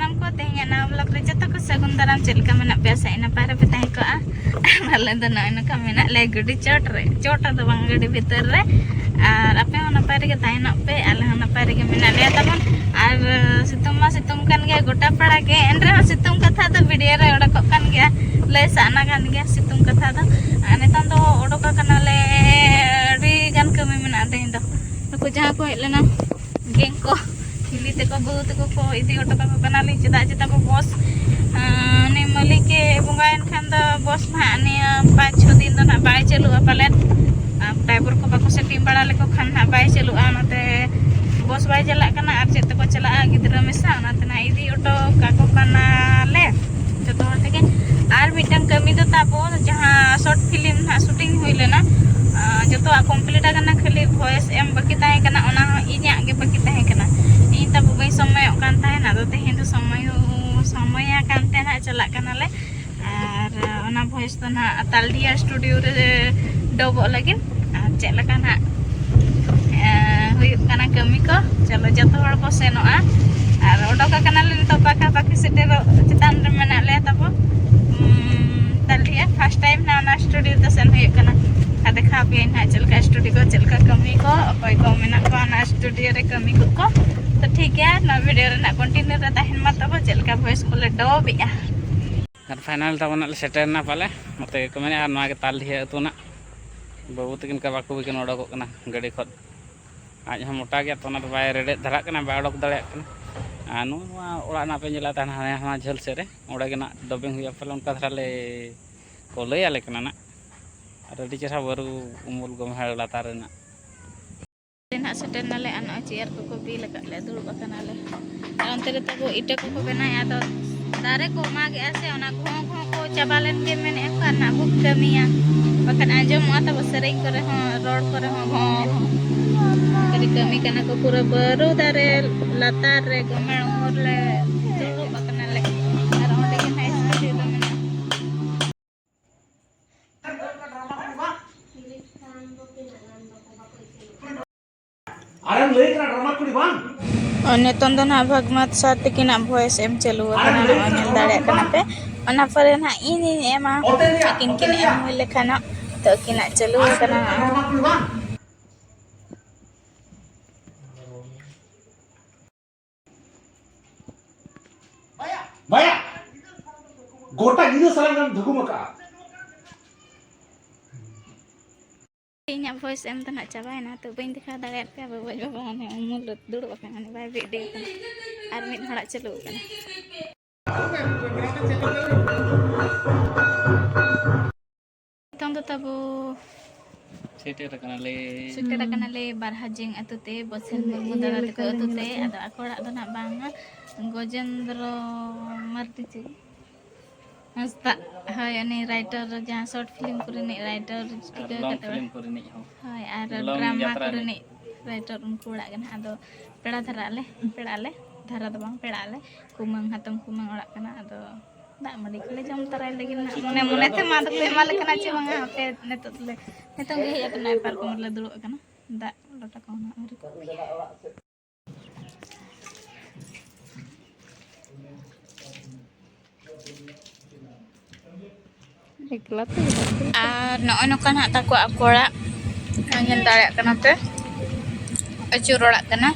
sanam ko tehnya na vlog re jata ko sagun daram chelka mena biasa ina pare pe tahe ko a nale do na ina ka mena le gudi chot do bang gudi bhitar re ar ape ona pare ke tahe na pe ale ona pare ke mena le tabon ar situm kan ge gota pada ge endre situm katha do video re oda ko kan ge le sana kan ge situm katha do ane tan do odoka kana le adi gan kami mena de indo ko jaha ko helena geng ko Hili teko bahu teko ko idi oto ka kana li cita ko bos ni mali ke bungain kan da bos na ni 5-6 दिन do na bai chalu apalen driver ko bako setting bada le ko khan na bai chalu anate bos bai jalak kana ar chet ko chala gidra mesa anate na idi oto ka ko kana le joto hor teke ar mitang kami do tapo jaha short film na shooting hoile na joto complete kana khali voice em baki tahe kana ona inya ge baki tahe kana ita bubai samay kan tahe na do tehen do samay kan tahe na chalak kana le ar ona voice to na Taldia studio re dobo lagi cek la kana huyuk kana kami ko chalo joto hor ko senoa ar odoka kana le to paki setero chitan re mena le tapo Taldia first time na studio to sen huyuk kana ada khapian ha chelka studio ko chelka kami ko apai ko mena ko na studio re kami ko तो ठीक है ना video रे ना continue रे ताहिन मा तब चलका voice कोले डोबी और फाइनल तब ना सेटर ना पाले मते को माने आर ना के ताल हिया तो ना बाबू तकिन का बाकू बिकिन ओडको कना गाड़ी खत आज हम मोटा गया तो ना बाय रेडे धरा कना बाय ओडक दड़े कना आनु ओड़ा ना पे जला तान हाना झल से रे ओड़ा के ना डबिंग हुआ पले उनका धरा ले को लय आले कना ना रेडी चेरा बरु उमुल गम हेला तारे ना nak seten nale anak ciar ko bi lekak le dulu bakana le onte re tago ite ko benai atau dare ko mage ase ona ko cabalen ge mene ko anak buk kamiya bakan anjom ata basering kore ho road kore ho kari kami kana ko pura baru dare latar re gomel umur le dulu bakana le ar onde ge nice studio do mene आराम ले करा drama कुड़ी बांग और नेतन दो ना भगमत साथ की ना वॉइस एम चलू kana na nyel dare kana pe ona pare na ini ema akin kin em hule kana to kina chelu kana drama कुड़ी बांग बाया गोटा गिनो सलांगन धुगुमका inya voice em tan cabai na to bain dikha dare pe baba ne umul dulu kana ne bai video kana ar mit horak chelu kana tong to tabu सेटर kana le barhajing atute bosen mudara ko atute ada akorak do na banga gojendro marti ci Asta, hai ani writer jahan short film kurni writer tiga kata film करनी हो hai ada drama kurni writer unku udah kan ado peda le dhara do bang peda le kumang hatam kumang orak kana ado dak madi kale jam tarai lagi na mone te ma do pe mal kana ci bang ape netot le netong ge ya kana par ko le dulu kana dak lota ko na ari ko noon kan hata ko akora angin darak kana te acur orak kana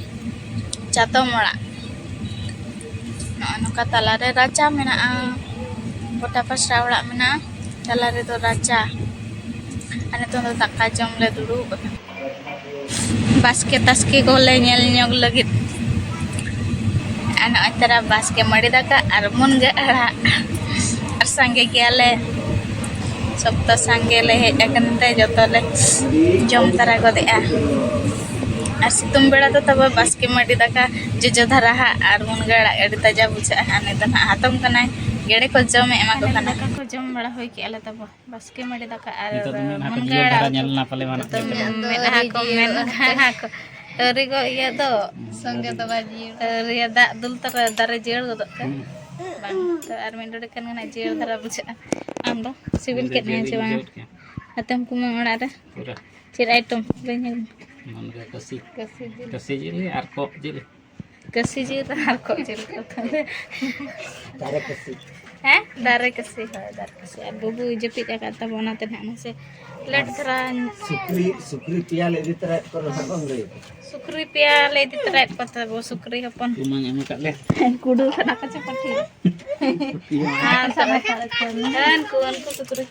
catom orak noon ka talare raja mena kota pasra orak mena talare to raja ane to tak kajom le dulu basket taski ko le nyel nyog lagit ano antara basket madi daka armun ga ara ar sange giale Sabta sange le hej akante joto le jom tara ko dea ar situm beda to taba baske madi daka jojo dhara ha ar mungara adi taja bucha ane tan hatam kana gede ko jom ema ko kana ko jom beda hoy ki ala taba baske madi daka ar mungara nyal na pale mana mena ko men ko ri go iya do sange to baji ri da dul tara dare jel go do bang to ar men do kan na jel dhara bucha ando civil ket nya ce bang atam kumang ora da पूरा cir item banyak मन का कसी जले are cup जले कसी जी तार को चल को Tarik ke sini. हैं दारे कसी है दारे कसी अब बुबू जपी का करता बनाते हैं ना से लेट धरा Sukri pia lebih terat kalau sabang deh. Sukri पिया ले दी तरह पता वो सुक्री अपन Kumang yang kat le. कुडू खाना का चपटी हाँ sama kan kuan ku Sukri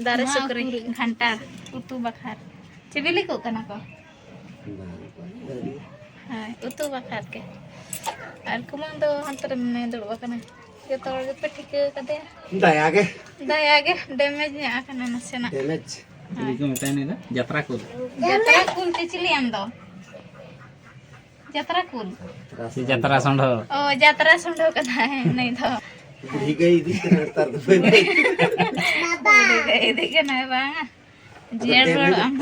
दारे सुक्री घंटा उतु बखार चिबिली को कना को हाँ उतु बखार के और कुमांग दो हंतर में दौड़ कना ये तो और पे ठीक कदे Dah ya ke? दया के डैमेज नहीं आकना नसेना Damage. Jadi ko metain ida jatra ko. जतरा कुल चिली आम दो जतरा कुल Si jatra sondho. ओ जतरा सुंडो कदा है नहीं तो Higai di terat baik. देखिए ना बांगा जियर रोड आम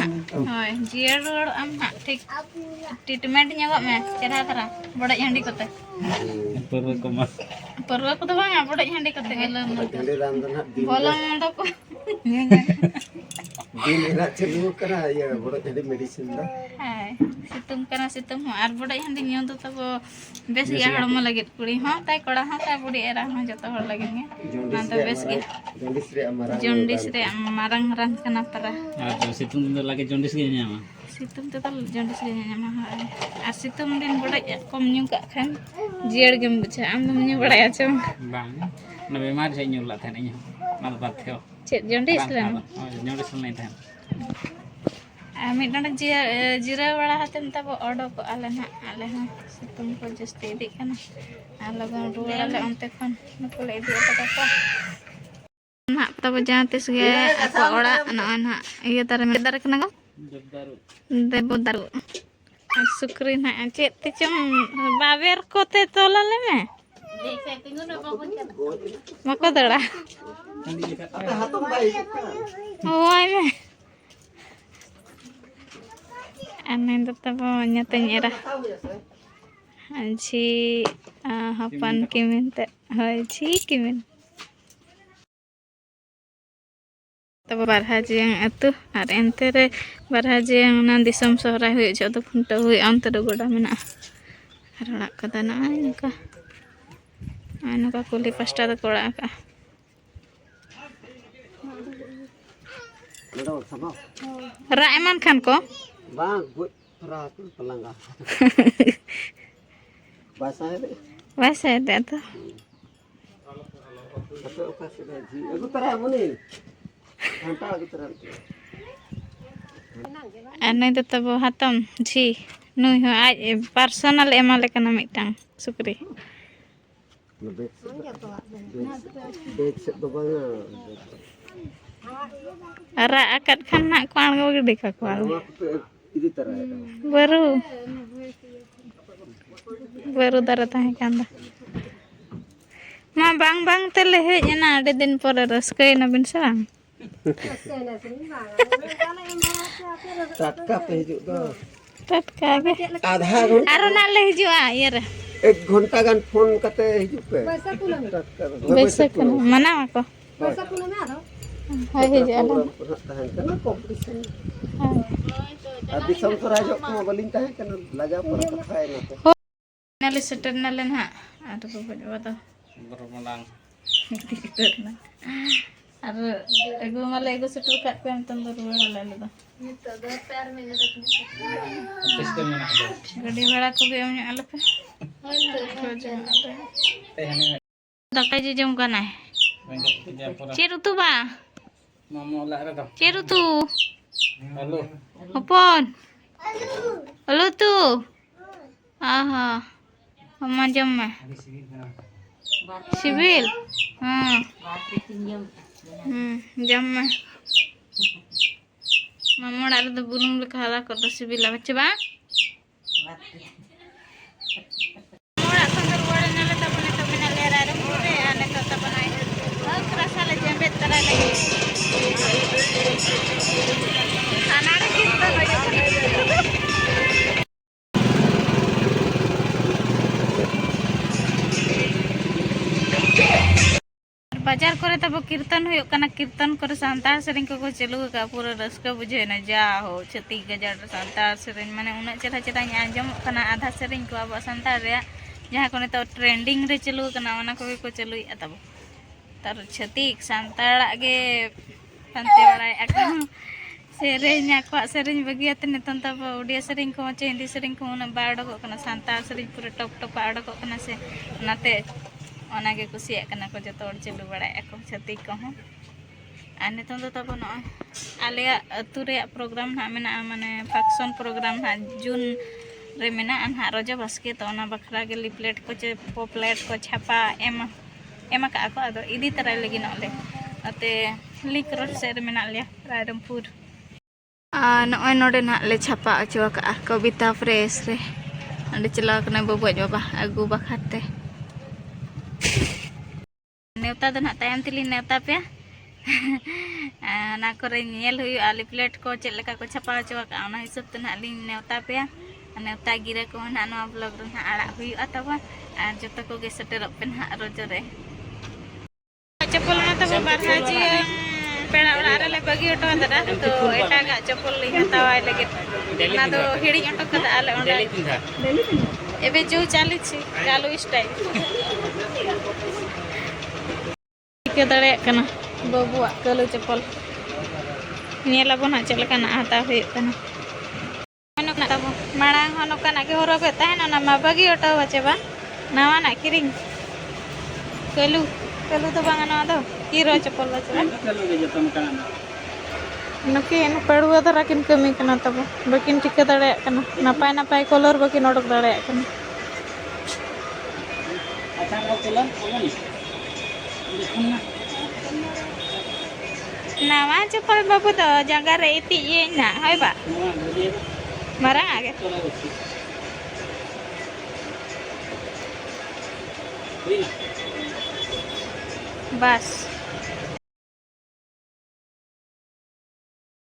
होय जियर रोड आम ठीक ट्रीटमेंट ᱧᱚᱜᱚᱜ ᱢᱮ ᱪᱮᱨᱦᱟ ᱫᱷᱟᱨᱟ ᱵᱚᱲᱚᱡ ᱦᱟᱺᱰᱤ ᱠᱚᱛᱮ Purwa ko mas. ᱯᱟᱹᱨᱣᱟᱹ ᱠᱚᱫᱚ ᱵᱟᱝᱟ ᱵᱚᱲᱚᱡ ᱦᱟᱺᱰᱤ ᱠᱚᱛᱮ ᱜᱮ ᱞᱟᱹᱢ Jadi ram dan din ᱵᱚᱞᱚᱝ ᱫᱚ ᱠᱚ din enak celu kena ya bodoh jadi medicine dah. हाय सितुम कना सितुम हो आर बड़ाई हंडी ᱧᱩ ᱫᱚ ᱛᱟᱵᱚ ᱵᱮᱥ ᱜᱮ ᱦᱚᱲᱢᱚ ᱞᱟᱹᱜᱤᱫ ᱠᱩᱲᱤ ᱦᱚᱸ ᱛᱟᱭ ᱠᱚᱲᱟ ᱦᱚᱸ ᱛᱟᱭ ᱵᱩᱲᱤ ᱮᱨᱟ ᱦᱚᱸ ᱡᱚᱛᱚ ᱦᱚᱲ ᱞᱟᱹᱜᱤᱫ ᱜᱮ ᱚᱱᱟ ᱫᱚ ᱵᱮᱥ ᱜᱮ Jondis re amarang. ᱡᱚᱱᱰᱤᱥ ᱨᱮ ᱢᱟᱨᱟᱝ ᱨᱟᱱ ᱠᱟᱱᱟ ᱯᱟᱨᱟ Aduh situng do lagi jondis ge nyama. ᱥᱤᱛᱩᱝ ᱛᱮᱫᱚ ᱡᱚᱱᱰᱤᱥ ᱜᱮ ᱧᱟᱢᱟ ᱦᱳᱭ ᱟᱨ ᱥᱤᱛᱩᱝ ᱫᱤᱱ ᱵᱚᱲᱟᱭ ᱠᱚᱢ ᱧᱩ ᱠᱟᱜ ᱠᱷᱟᱱ ᱡᱤᱭᱟᱹᱲ ᱜᱮᱢ ᱵᱩᱡᱷᱟᱹᱣᱟ ᱟᱢ ᱫᱚᱢ ᱧᱩ ᱵᱟᱲᱟᱭᱟ ᱪᱮ Bang. Na bemar sai nyul la than inya. Mal bat theo. ᱪᱮᱫ ᱡᱚᱱᱰᱤᱥ ᱞᱮᱱ Jondis lai than. ᱟᱨ ᱢᱤᱫ ᱰᱚᱸᱰᱮᱠ ᱡᱤᱨᱟᱹᱣ ᱵᱟᱲᱟ ᱠᱟᱛᱮᱫ ᱛᱟᱵᱚ ᱚᱰᱚᱠᱚᱜᱼᱟ ᱞᱮ ᱱᱟᱦᱟᱜ ᱟᱞᱮ ᱦᱚᱸ ᱥᱤᱛᱩᱝ ᱠᱚ ᱡᱟᱹᱥᱛᱤ ᱤᱫᱤᱜ ᱠᱟᱱᱟ ᱟᱨ ᱞᱚᱜᱚᱱ ᱨᱩᱣᱟᱹᱲᱟᱞᱮ ᱚᱱᱛᱮ ᱠᱷᱚᱱ ᱱᱩᱠᱩ ᱞᱮ ᱤᱫᱤ ᱦᱚᱴᱚ ᱠᱟᱠᱚᱣᱟ ᱱᱟᱦᱟᱜ ᱛᱟᱵᱚ ᱡᱟᱦᱟᱸ ᱛᱤᱥ ᱜᱮ ᱟᱠᱚᱣᱟᱜ ᱚᱲᱟᱜ ᱱᱚᱜᱼᱚᱭ ᱱᱟᱦᱟᱜ ᱤᱭᱟᱹ ᱫᱟᱨᱮ ᱠᱟᱱᱟ ᱠᱚ Jabdaru. ᱫᱮᱵᱚ ᱫᱟᱨᱩ ᱟᱨ ᱥᱩᱠᱨᱤ ᱱᱟᱦᱟᱜ ᱪᱮᱫ ᱛᱮᱪᱚᱝ ᱵᱟᱵᱮᱨ ᱠᱚᱛᱮ ᱛᱚᱞᱟᱞᱮ ᱢᱮ ᱵᱟᱠᱚ ᱫᱟᱹᱲᱟ Hatung baik. ᱦᱳᱭ ᱢᱮ ᱟᱨ ᱱᱩᱭ ᱫᱚ ᱛᱟᱵᱚ ᱧᱟᱛᱟᱧ ᱮᱨᱟ ᱡᱷᱤ ᱦᱚᱯᱚᱱ ᱠᱤᱢᱤᱱ ᱛᱮ ᱦᱳᱭ ᱡᱷᱤ ᱠᱤᱢᱤᱱ ᱛᱟᱵᱚ ᱵᱟᱨᱦᱟ ᱡᱤᱭᱟᱹᱝ ᱟᱹᱛᱩ ᱟᱨ ᱮᱱᱛᱮ ᱨᱮ ᱵᱟᱨᱦᱟ ᱡᱤᱭᱟᱹᱝ ᱚᱱᱟ ᱫᱤᱥᱚᱢ ᱥᱚᱦᱨᱟᱭ ᱦᱩᱭᱩᱜ ᱡᱚᱦᱚᱜ ᱫᱚ ᱠᱷᱩᱱᱴᱟᱹᱣ ᱦᱩᱭᱩᱜᱼᱟ ᱚᱱᱛᱮ ᱨᱮ ᱜᱚᱰᱟ ᱢᱮᱱᱟᱜᱼᱟ ᱟᱨ ᱚᱲᱟᱜ ᱠᱚᱫᱚ ᱱᱚᱜᱼᱚᱭ ᱱᱚᱝᱠᱟ ᱠᱩᱞᱦᱤ ᱯᱟᱥᱴᱟ ᱫᱚᱠᱚ ᱚᱲᱟᱜ ᱟᱠᱟᱜᱼᱟ Ada sama. ᱨᱟᱜ ᱮᱢᱟᱱ ᱠᱷᱟᱱ ko Bang, buat perahu pelangga. Bahasa ini. Bahasa itu tuh. Tapi okasi gaji. Aku terang mana? Hantar aku terang. Ane itu tabo hatam ji. Nui ho aj personal emale kana mitang sukri. Lebih. Bed sebabnya. Ara akad kan nak kuang go gede ka kuang. Ini terang. Baru dara tahe kanda. Ma bang tele hej na ade din pore raskai na bin sarang. Tatka pe juga. Tatka ge. Adha घंटा. Aro na le hijua yer. 1 घंटा gan phone kate hijau pe. Besok mana ako? Hai hijau ala. Tahan kana competition. Abis sam surajo ko baling tahan kana laga par kaya na. Nali seter nalen ha. Aduh bapak tuh. Bermodang. Aduh, ego malah ego seter kat pen tandur wala lalu tuh. Tes kan mana ada. Gede bala ko be amnya ala pe. Teh hani. Dakai je jom kana. Ciru tu ba? Mamo la ra to. Ciru tu. Halo. Hopon. Halo tu. Aha. Mama jam mah. Sibil. Jam mah. Mama ada tu bulung lekala kau tu sibil lah macam apa? Mama tak sanggup buat nala tak pernah lihat ada mula ane tak pernah. Oh kerasa le jembet terang lagi. Anak kita lagi. बाजार करे तब कीर्तन हुई कीर्तन करे सांतार सेरिंग को चलू का पूरा रस्का बुझे न जा हो छती गजर सांतार सेरिंग माने उना चेहरा चेहरा आंजम कना आधा सेरिंग को अब सांतार रे जहाँ को तो ट्रेंडिंग रे चलू कना ओना को चलू तब तार छती सांतार गे पंते बड़ाय ako सेरिंग को सेरिंग बगियाते नितन तब उड़िया सेरिंग को चे हिंदी सेरिंग को उना बाड़ को कना सांतार सेरिंग पूरा टॉप टॉप आड़ को कना से नाते ओनागे कुसिया कना को जो तोड़ चलू बड़ाय ako छती को हो आ नितन तो तब न आले अतु रे प्रोग्राम ना मेना माने फंक्शन प्रोग्राम ना जून रे मेना अनहा रोजा बास्के तो ओना बखरा गे लिपलेट को चे पोपलेट को छापा एम का को अदो इदी तरह लगी नले अते लिक रोड से रे मेना ले रायरमपुर नॉय नोडे ना ले छापा अचो का कविता फ्रेश रे अंडे चला कना बबुआ बाबा आगु बखाते नेवता दो ना तायम तिली नेवता पे ना करे नेल हुई लिपलेट को चेक लेका को छापा अचो का ओना हिसाब ते ना लिन नेवता पे नेवता गिरा को ना नो ब्लॉग रे ना आड़ा हुई अतवा आ जतो को गे सेटर पे ना रोज रे चप्पल ना तब बारहाजी पेड़ा ओड़ा रे ले बगी ऑटो दरा तो एटा का चप्पल ले हतावाय लगे ना तो हिड़ी ऑटो कदा आले ओंडा एबे जो चालू स्टाइल के दड़े कना बबुआ कलु चप्पल नेला बना चल कना हता हुई कना नो तब मांग हो नोकाना के होरबे तहना ना मा बगी ऑटो बचे बा नवा ना किरिंग कलु तो बांगा ना दो कीरो चप्पल बचे कलु गे जतन काना नके नु पड़ुआ दरा किन कमी कना तब बकिन टिका दड़े कना नापाय नापाय कलर बकिन ओडक दड़े कना अच्छा रो कलर ओमनी नवा चप्पल बाबू तो जगह रे इति ये ना होय बा मारा आगे बस